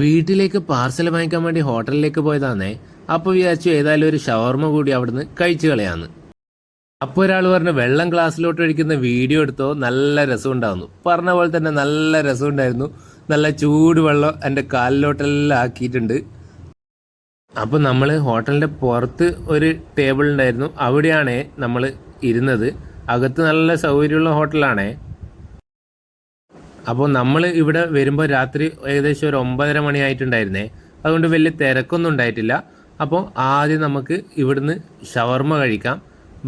വീട്ടിലേക്ക് പാർസൽ വാങ്ങിക്കാൻ വേണ്ടി ഹോട്ടലിലേക്ക് പോയതാന്നേ. അപ്പോൾ വിചാരിച്ചു ഏതായാലും ഒരു ഷവർമ കൂടി അവിടുന്ന് കഴിച്ചു കളയാന്ന്. അപ്പോൾ ഒരാൾ പറഞ്ഞു വെള്ളം ഗ്ലാസ്സിലോട്ട് ഒഴിക്കുന്ന വീഡിയോ എടുത്തോ, നല്ല രസമുണ്ടാവുന്നു. പറഞ്ഞ പോലെ തന്നെ നല്ല രസമുണ്ടായിരുന്നു. നല്ല ചൂട് വെള്ളം എൻ്റെ കാലിലോട്ടെല്ലാം ആക്കിയിട്ടുണ്ട്. അപ്പോൾ നമ്മൾ ഹോട്ടലിൻ്റെ പുറത്ത് ഒരു ടേബിൾ ഉണ്ടായിരുന്നു, അവിടെയാണേ നമ്മൾ ഇരുന്നത്. അകത്ത് നല്ല സൗകര്യമുള്ള ഹോട്ടലാണേ. അപ്പോൾ നമ്മൾ ഇവിടെ വരുമ്പോൾ രാത്രി ഏകദേശം ഒരു 9:30 മണിയായിട്ടുണ്ടായിരുന്നേ. അതുകൊണ്ട് വലിയ തിരക്കൊന്നും ഉണ്ടായിട്ടില്ല. അപ്പോൾ ആദ്യം നമുക്ക് ഇവിടുന്ന് ഷവർമ കഴിക്കാം,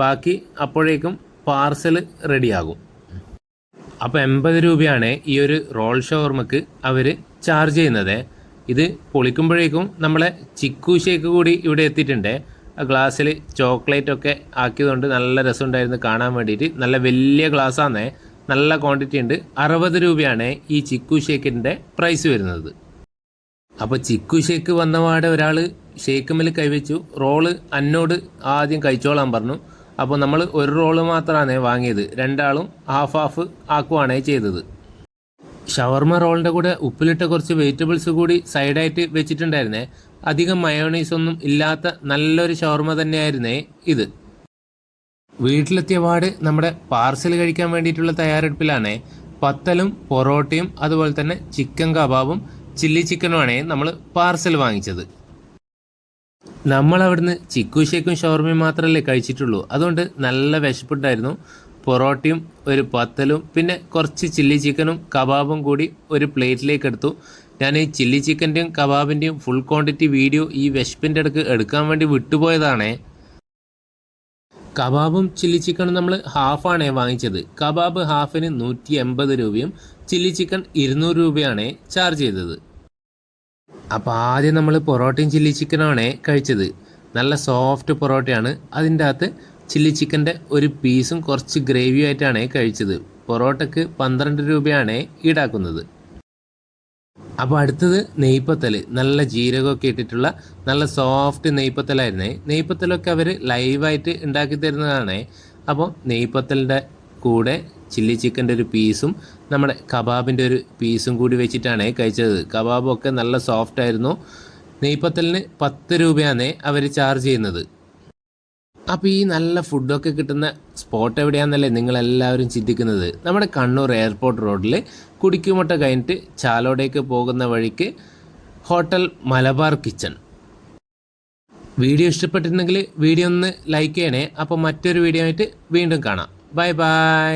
ബാക്കി അപ്പോഴേക്കും പാർസൽ റെഡിയാകും. അപ്പോൾ 80 രൂപയാണ് ഈ ഒരു റോൾ ഷവർമക്ക് അവർ ചാർജ് ചെയ്യുന്നത്. ഇത് പൊളിക്കുമ്പോഴേക്കും നമ്മളെ ചിക്കു ഷേക്ക് കൂടി ഇവിടെ എത്തിയിട്ടുണ്ട്. ആ ഗ്ലാസ്സിൽ ചോക്ലേറ്റൊക്കെ ആക്കിയതുകൊണ്ട് നല്ല രസമുണ്ടായിരുന്നു കാണാൻ വേണ്ടിയിട്ട്. നല്ല വലിയ ഗ്ലാസ്സാണേ, നല്ല ക്വാണ്ടിറ്റി ഉണ്ട്. 60 രൂപയാണ് ഈ ചിക്കു ഷേക്കിൻ്റെ പ്രൈസ് വരുന്നത്. അപ്പോൾ ചിക്കു ഷേക്ക് വന്നപാടെ ഒരാൾ ഷേക്കുമ്മൽ കൈവച്ചു. റോള് എന്നോട് ആദ്യം കഴിച്ചോളാൻ പറഞ്ഞു. അപ്പോൾ നമ്മൾ ഒരു റോള് മാത്രമാണ് വാങ്ങിയത്, രണ്ടാളും ഹാഫ് ഹാഫ് ആക്കുവാണ് ചെയ്തത്. ഷവർമ റോളിൻ്റെ കൂടെ ഉപ്പിലിട്ട കുറച്ച് വെജിറ്റബിൾസ് കൂടി സൈഡായിട്ട് വെച്ചിട്ടുണ്ടായിരുന്നേ. അധികം മയോണൈസ് ഒന്നും ഇല്ലാത്ത നല്ലൊരു ഷവർമ തന്നെയായിരുന്നേ ഇത്. വീട്ടിലെത്തിയ പാട് നമ്മുടെ പാർസൽ കഴിക്കാൻ വേണ്ടിയിട്ടുള്ള തയ്യാറെടുപ്പിലാണ്. പത്തലും പൊറോട്ടയും അതുപോലെ തന്നെ ചിക്കൻ കബാബും ചില്ലി ചിക്കനുമാണ് നമ്മൾ പാർസൽ വാങ്ങിച്ചത്. നമ്മൾ അവിടുന്ന് ചിക്കു ഷേക്കും ഷവർമയും മാത്രമല്ലേ കഴിച്ചിട്ടുള്ളൂ, അതുകൊണ്ട് നല്ല വിശപ്പുണ്ടായിരുന്നു. പൊറോട്ടയും ഒരു പത്തലും പിന്നെ കുറച്ച് ചില്ലി ചിക്കനും കബാബും കൂടി ഒരു പ്ലേറ്റിലേക്ക് എടുത്തു. ഞാൻ ഈ ചില്ലി ചിക്കൻ്റെയും കബാബിൻ്റെയും ഫുൾ ക്വാണ്ടിറ്റി വീഡിയോ ഈ വിശപ്പിൻ്റെ ഇടയ്ക്ക് എടുക്കാൻ വേണ്ടി വിട്ടുപോയതാണേ. കബാബും ചില്ലി ചിക്കനും നമ്മൾ ഹാഫാണ് വാങ്ങിച്ചത്. കബാബ് ഹാഫിന് 180 രൂപയും ചില്ലി ചിക്കൻ 200 രൂപയാണ് ചാർജ് ചെയ്തത്. അപ്പോൾ ആദ്യം നമ്മൾ പൊറോട്ടയും ചില്ലി ചിക്കനുമാണ് കഴിച്ചത്. നല്ല സോഫ്റ്റ് പൊറോട്ടയാണ്. അതിൻ്റെ അകത്ത് ചില്ലി ചിക്കൻ്റെ ഒരു പീസും കുറച്ച് ഗ്രേവിയും ആയിട്ടാണ് കഴിച്ചത്. പൊറോട്ടയ്ക്ക് 12 രൂപയാണ് ഈടാക്കുന്നത്. അപ്പോൾ അടുത്തത് നെയ്പ്പത്തൽ, നല്ല ജീരകമൊക്കെ ഇട്ടിട്ടുള്ള നല്ല സോഫ്റ്റ് നെയ്പ്പത്തലായിരുന്നേ. നെയ്പ്പത്തലൊക്കെ അവർ ലൈവായിട്ട് ഉണ്ടാക്കി തരുന്നതാണ്. അപ്പോൾ നെയ്പ്പത്തലിൻ്റെ കൂടെ ചില്ലി ചിക്കൻ്റെ ഒരു പീസും നമ്മുടെ കബാബിൻ്റെ ഒരു പീസും കൂടി വെച്ചിട്ടാണ് കഴിച്ചത്. കബാബൊക്കെ നല്ല സോഫ്റ്റ് ആയിരുന്നു. നെയ്പ്പത്തലിന് 10 രൂപയാണ് അവർ ചാർജ് ചെയ്യുന്നത്. അപ്പോൾ ഈ നല്ല ഫുഡൊക്കെ കിട്ടുന്ന സ്പോട്ട് എവിടെയാണെന്നല്ലേ നിങ്ങളെല്ലാവരും ചിന്തിക്കുന്നത്? നമ്മുടെ കണ്ണൂർ എയർപോർട്ട് റോഡിൽ കുടിക്കുമുട്ട കഴിഞ്ഞിട്ട് ചാലോടേക്ക് പോകുന്ന വഴിക്ക് ഹോട്ടൽ മലബാർ കിച്ചൺ. വീഡിയോ ഇഷ്ടപ്പെട്ടിട്ടുണ്ടെങ്കിൽ വീഡിയോ ഒന്ന് ലൈക്ക് ചെയ്യണേ. അപ്പോൾ മറ്റൊരു വീഡിയോ ആയിട്ട് വീണ്ടും കാണാം. Bye bye.